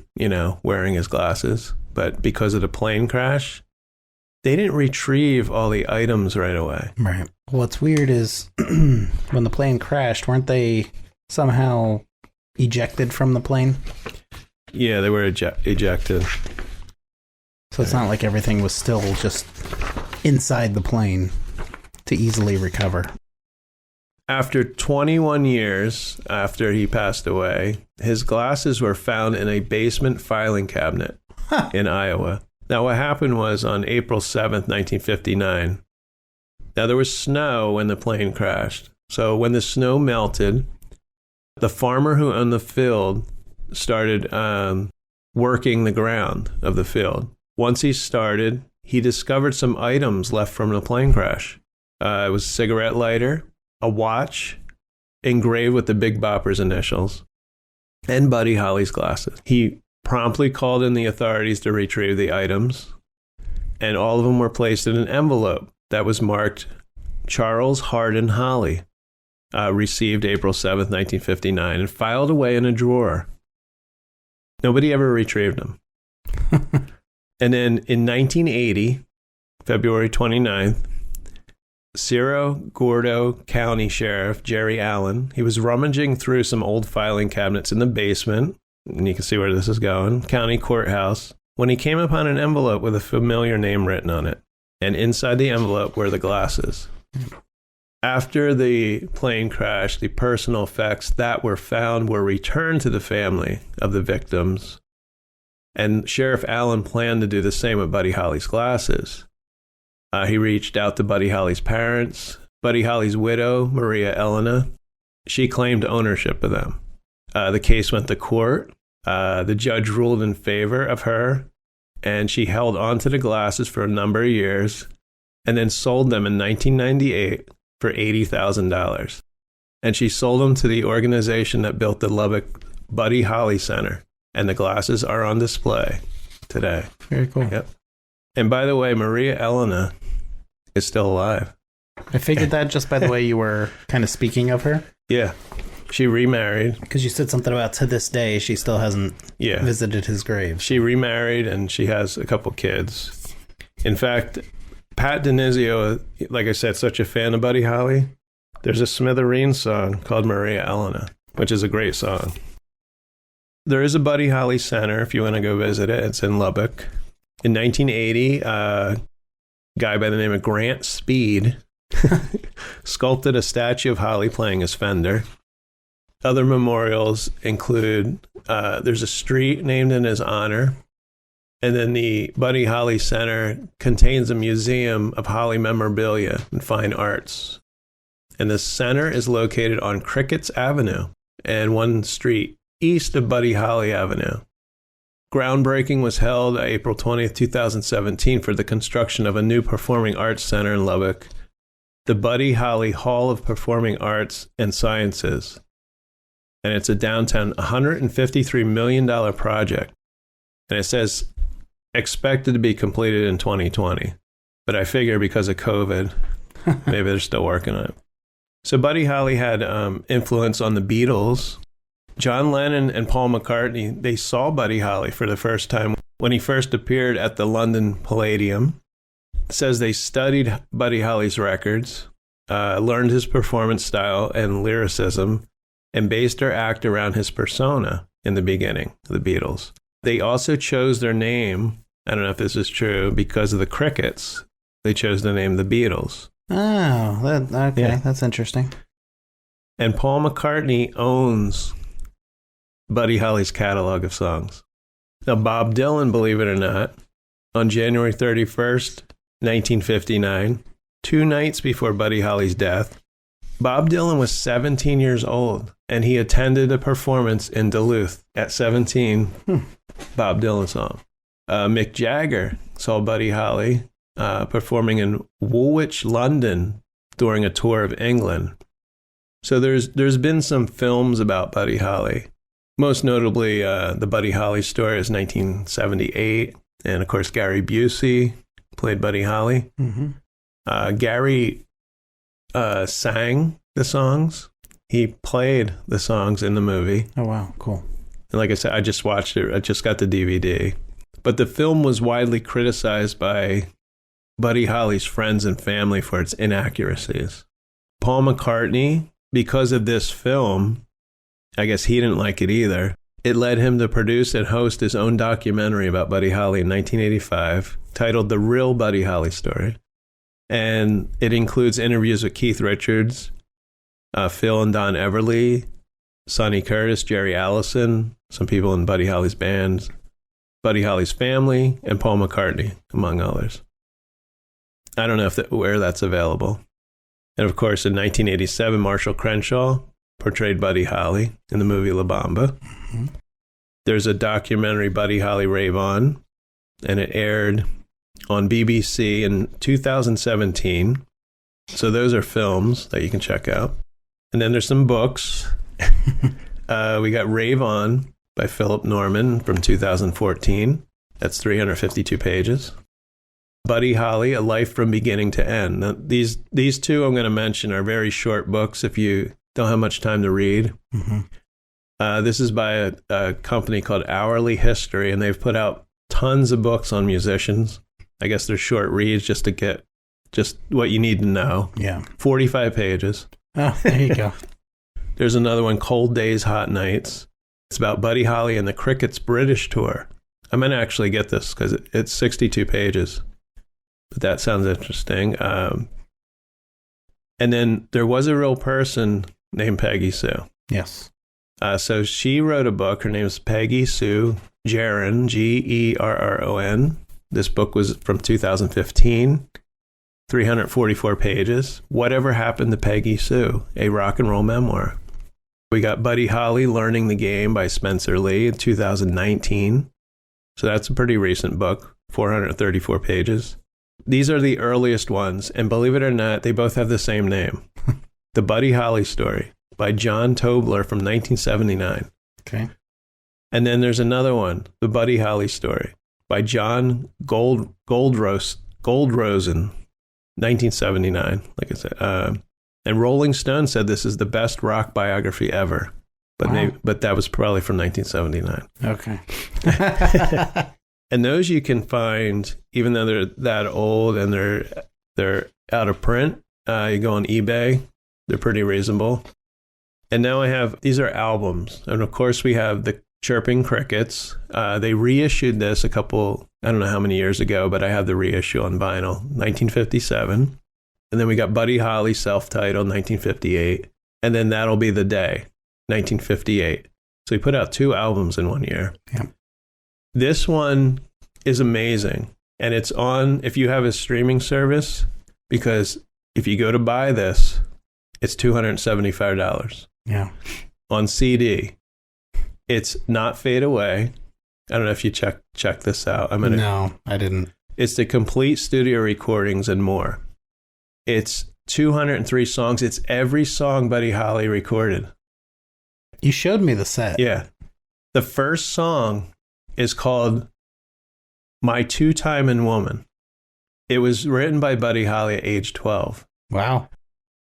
wearing his glasses. But because of the plane crash, they didn't retrieve all the items right away. Right. What's weird is when the plane crashed, weren't they somehow ejected from the plane? Yeah, they were ejected. So it's not like everything was still just inside the plane to easily recover. After 21 years after he passed away, his glasses were found in a basement filing cabinet in Iowa. Now, what happened was on April 7th, 1959, now there was snow when the plane crashed. So when the snow melted, the farmer who owned the field started working the ground of the field. Once he started, he discovered some items left from the plane crash. It was a cigarette lighter, a watch engraved with the Big Bopper's initials, and Buddy Holly's glasses. He promptly called in the authorities to retrieve the items, and all of them were placed in an envelope that was marked Charles Hardin Holly, received April 7th, 1959, and filed away in a drawer. Nobody ever retrieved them. And then in 1980, February 29th, Cerro Gordo County Sheriff Jerry Allen, he was rummaging through some old filing cabinets in the basement, and you can see where this is going, county courthouse, when he came upon an envelope with a familiar name written on it. And inside the envelope were the glasses. After the plane crash, the personal effects that were found were returned to the family of the victims. And Sheriff Allen planned to do the same with Buddy Holly's glasses. He reached out to Buddy Holly's parents. Buddy Holly's widow, Maria Elena, she claimed ownership of them. The case went to court. The judge ruled in favor of her, and she held on to the glasses for a number of years. and then sold them in 1998 for $80,000. And she sold them to the organization that built the Lubbock Buddy Holly Center. And the glasses are on display today. Very cool. Yep. And by the way, Maria Elena is still alive. I figured that just by the way you were kind of speaking of her. Yeah. She remarried. Because you said something about to this day she still hasn't visited his grave. She remarried and she has a couple kids. In fact, Pat DiNizio, like I said, such a fan of Buddy Holly. There's a Smithereens song called Maria Elena, which is a great song. There is a Buddy Holly Center if you want to go visit it. It's in Lubbock. In 1980, a guy by the name of Grant Speed sculpted a statue of Holly playing his Fender. Other memorials include, there's a street named in his honor, and then the Buddy Holly Center contains a museum of Holly memorabilia and fine arts. And the center is located on Crickett's Avenue and one street east of Buddy Holly Avenue. Groundbreaking was held April 20th, 2017 for the construction of a new performing arts center in Lubbock, the Buddy Holly Hall of Performing Arts and Sciences. And it's a downtown $153 million project. And it says expected to be completed in 2020. But I figure because of COVID, maybe they're still working on it. So Buddy Holly had influence on the Beatles. John Lennon and Paul McCartney, they saw Buddy Holly for the first time when he first appeared at the London Palladium. It says they studied Buddy Holly's records, learned his performance style and lyricism, and based their act around his persona in the beginning of the Beatles. They also chose their name, I don't know if this is true, because of the Crickets. They chose the name The Beatles. Oh, okay, yeah. That's interesting. And Paul McCartney owns Buddy Holly's catalog of songs. Now, Bob Dylan, believe it or not, on January 31st, 1959, 2 nights before Buddy Holly's death, Bob Dylan was 17 years old, and he attended a performance in Duluth at 17. Bob Dylan song. Mick Jagger saw Buddy Holly performing in Woolwich, London, during a tour of England. So there's been some films about Buddy Holly. Most notably, the Buddy Holly story is 1978, and of course Gary Busey played Buddy Holly. Mm-hmm. Gary sang the songs. He played the songs in the movie. Oh, wow. Cool. And like I said, I just watched it. I just got the DVD. But the film was widely criticized by Buddy Holly's friends and family for its inaccuracies. Paul McCartney, because of this film, I guess he didn't like it either. It led him to produce and host his own documentary about Buddy Holly in 1985, titled The Real Buddy Holly Story. And it includes interviews with Keith Richards, Phil and Don Everly, Sonny Curtis, Jerry Allison, some people in Buddy Holly's bands, Buddy Holly's family, and Paul McCartney, among others. I don't know where that's available. And of course, in 1987, Marshall Crenshaw portrayed Buddy Holly in the movie La Bamba. Mm-hmm. There's a documentary, Buddy Holly Rave On, and it aired on BBC in 2017. So those are films that you can check out. And then there's some books. We got Rave On by Philip Norman from 2014. That's 352 pages. Buddy Holly, A Life from Beginning to End. Now, these two I'm going to mention are very short books if you don't have much time to read. Mm-hmm. This is by a company called Hourly History, and they've put out tons of books on musicians. I guess they're short reads just to get just what you need to know. Yeah. 45 pages. Oh, there you go. There's another one, Cold Days, Hot Nights. It's about Buddy Holly and the Crickets British tour. I'm going to actually get this because it's 62 pages. But that sounds interesting. And then there was a real person named Peggy Sue. Yes. So she wrote a book. Her name is Peggy Sue Gerron, Gerron. This book was from 2015, 344 pages. Whatever Happened to Peggy Sue, a rock and roll memoir. We got Buddy Holly, Learning the Game by Spencer Lee in 2019. So that's a pretty recent book, 434 pages. these are the earliest ones, and believe it or not, they both have the same name. The Buddy Holly Story by John Tobler from 1979. Okay. And then there's another one, The Buddy Holly Story by John Goldrosen, 1979, like I said. And Rolling Stone said this is the best rock biography ever. But Wow. but that was probably from 1979. Okay. And those you can find, even though they're that old and they're out of print. You go on eBay, they're pretty reasonable. And now these are albums. And of course we have the Chirping Crickets. They reissued this I don't know how many years ago, but I have the reissue on vinyl, 1957. And then we got Buddy Holly, self-titled, 1958. And then That'll Be the Day, 1958. So he put out 2 albums in 1 year. Yeah. This one is amazing. And it's on, if you have a streaming service, because if you go to buy this, it's $275. Yeah. On CD, it's not Fade Away. I don't know if you check this out. No, I didn't. It's the complete studio recordings and more. It's 203 songs. It's every song Buddy Holly recorded. You showed me the set. Yeah. The first song is called My Two-Timin' Woman. It was written by Buddy Holly at age 12. Wow.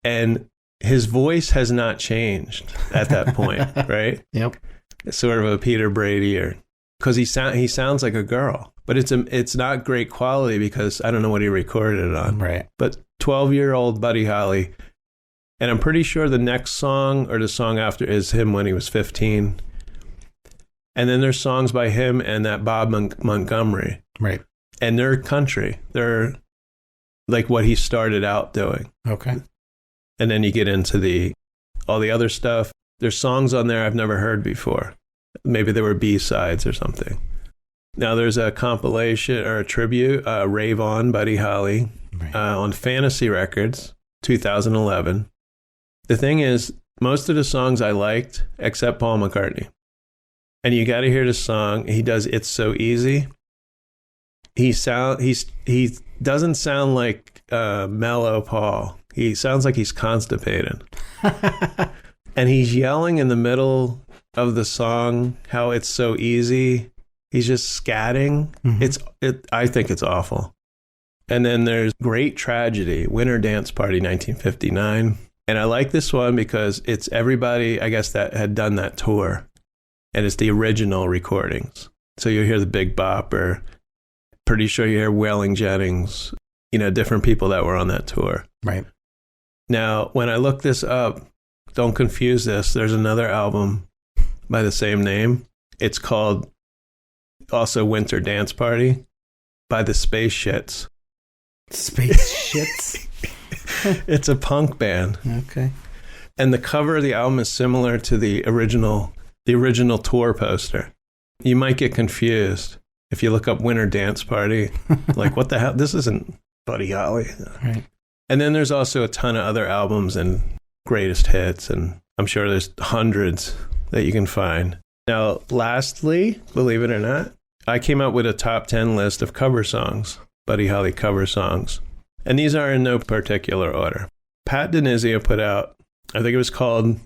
And his voice has not changed at that point, right? Yep. It's sort of a Peter Brady, because he sounds like a girl, but it's not great quality because I don't know what he recorded it on. Right. But 12-year-old Buddy Holly, and I'm pretty sure the next song or the song after is him when he was 15. And then there's songs by him and that Bob Montgomery. Right. And they're country. They're like what he started out doing. Okay. And then you get into all the other stuff. There's songs on there I've never heard before. Maybe they were B-sides or something. Now there's a compilation or a tribute, Rave On, Buddy Holly, Right. on Fantasy Records, 2011. The thing is, most of the songs I liked, except Paul McCartney. And you got to hear the song. He does It's So Easy. He doesn't sound like mellow Paul. He sounds like he's constipated. And he's yelling in the middle of the song how it's so easy. He's just scatting. Mm-hmm. I think it's awful. And then there's Great Tragedy, Winter Dance Party, 1959. And I like this one because it's everybody, I guess, that had done that tour. And it's the original recordings. So you hear the Big Bopper. Pretty sure you hear Waylon Jennings, different people that were on that tour. Right. Now, when I look this up, don't confuse this. There's another album by the same name. It's called also Winter Dance Party by the Space Shits. Space Shits? It's a punk band. Okay. And the cover of the album is similar to the original tour poster. You might get confused if you look up Winter Dance Party. Like, what the hell? This isn't Buddy Holly. Right. And then there's also a ton of other albums and greatest hits, and I'm sure there's hundreds that you can find. Now, lastly, believe it or not, I came up with a top 10 list of cover songs, Buddy Holly cover songs. And these are in no particular order. Pat DiNizio put out, I think it was called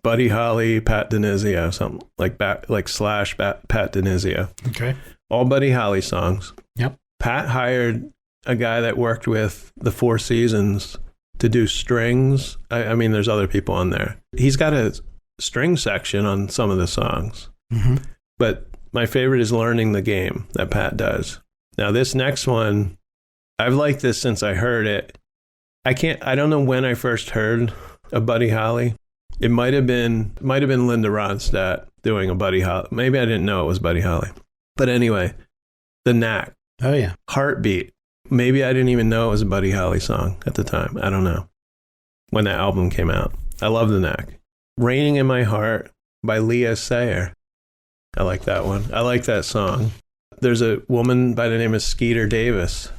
Buddy Holly, Pat DiNizio, something like Pat DiNizio. Okay. All Buddy Holly songs. Yep. Pat hired a guy that worked with the Four Seasons to do strings. I mean, there's other people on there. He's got a string section on some of the songs. Mm-hmm. But my favorite is Learning the Game that Pat does. Now, this next one, I've liked this since I heard it. I don't know when I first heard of Buddy Holly. It might have been Linda Ronstadt doing a Buddy Holly. Maybe I didn't know it was Buddy Holly. But anyway, The Knack. Oh, yeah. Heartbeat. Maybe I didn't even know it was a Buddy Holly song at the time. I don't know. When that album came out. I love The Knack. Raining in My Heart by Leah Sayer. I like that one. I like that song. There's a woman by the name of Skeeter Davis.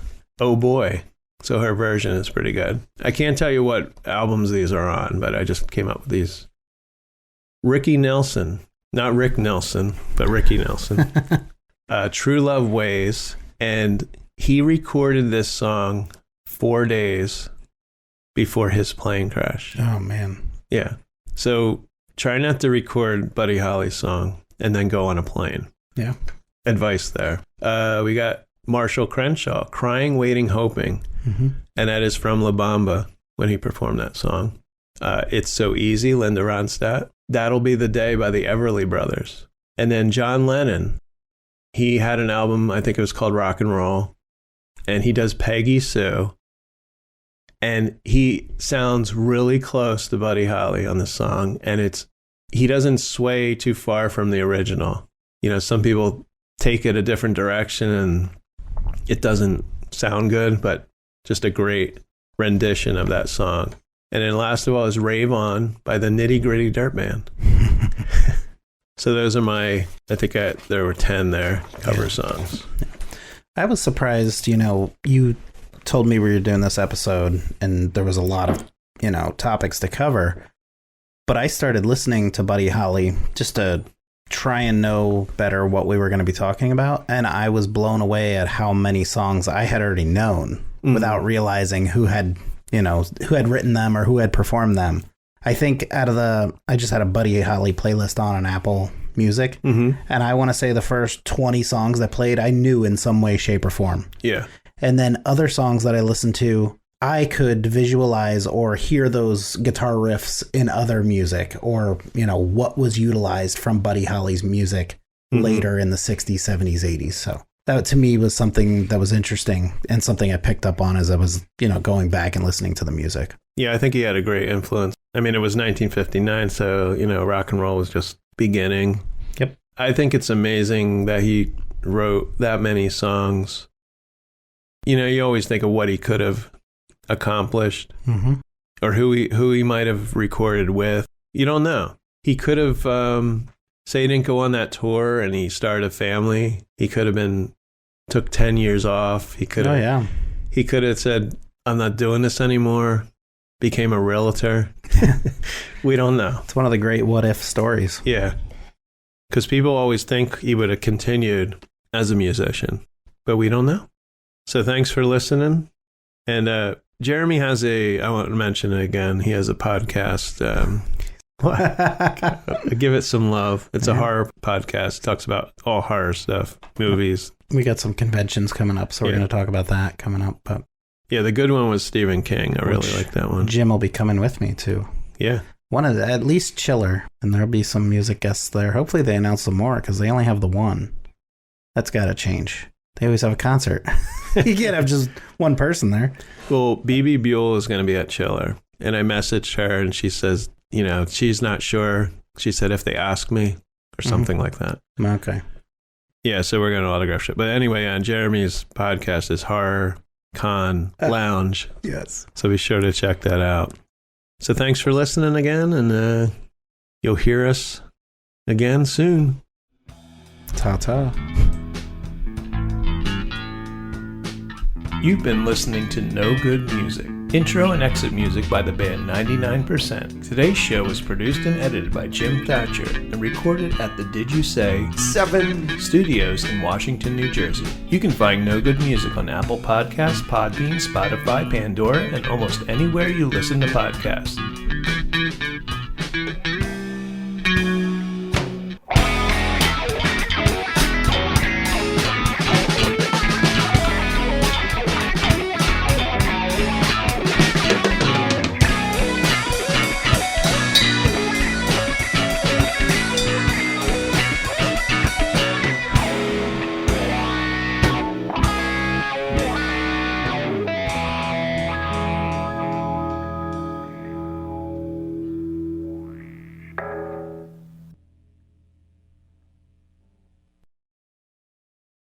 Oh Boy. So her version is pretty good. I can't tell you what albums these are on, but I just came up with these. Ricky Nelson. Not Rick Nelson, but Ricky Nelson. True Love Ways. And He recorded this song 4 days before his plane crash. Oh, man. Yeah. So try not to record Buddy Holly's song and then go on a plane. Yeah. Advice there. We got Marshall Crenshaw, Crying, Waiting, Hoping. Mm-hmm. And that is from La Bamba when he performed that song. It's So Easy, Linda Ronstadt. That'll Be the Day by the Everly Brothers. And then John Lennon, he had an album, I think it was called Rock and Roll. And he does Peggy Sue. And he sounds really close to Buddy Holly on the song. And he doesn't sway too far from the original. You know, some people take it a different direction and it doesn't sound good, but just a great rendition of that song. And then last of all is Rave On by the Nitty Gritty Dirt Band. So those are my, I think there were 10 there, cover songs. I was surprised, you told me we were doing this episode and there was a lot of, topics to cover. But I started listening to Buddy Holly just to try and know better what we were going to be talking about. And I was blown away at how many songs I had already known without realizing who had written them or who had performed them. I think I just had a Buddy Holly playlist on Apple Music. And I want to say the first 20 songs that played, I knew in some way, shape or form. Yeah. And then other songs that I listened to, I could visualize or hear those guitar riffs in other music or, what was utilized from Buddy Holly's music later in the 60s, 70s, 80s. So that to me was something that was interesting and something I picked up on as I was, going back and listening to the music. Yeah, I think he had a great influence. I mean, it was 1959, so, rock and roll was just beginning. Yep. I think it's amazing that he wrote that many songs. You always think of what he could have accomplished or who he might have recorded with. You don't know. He could have, say he didn't go on that tour and he started a family. He could have took 10 years off. He could have, he could have said, I'm not doing this anymore. Became a realtor. We don't know. It's one of the great what if stories. Yeah. Because people always think he would have continued as a musician, but we don't know. So thanks for listening. And Jeremy I want to mention it again, he has a podcast. Give it some love. It's a horror podcast. It talks about all horror stuff, movies. We got some conventions coming up, so we're going to talk about that coming up. But yeah, the good one was Stephen King. I really like that one. Jim will be coming with me, too. Yeah. One of at least Chiller, and there'll be some music guests there. Hopefully they announce some more, because they only have the one. That's got to change. They always have a concert. You can't have just one person there. Well, BB Buell is going to be at Chiller, and I messaged her, and she says, she's not sure. She said if they ask me, or something like that. Okay. Yeah, so we're going to autograph shit. But anyway, on Jeremy's podcast is Horror Con Lounge. Yes. So be sure to check that out. So thanks for listening again, and you'll hear us again soon. Ta-ta. You've been listening to No Good Music. Intro and exit music by the band 99%. Today's show was produced and edited by Jim Thatcher and recorded at the Did You Say 7 Studios in Washington, New Jersey. You can find No Good Music on Apple Podcasts, Podbean, Spotify, Pandora, and almost anywhere you listen to podcasts.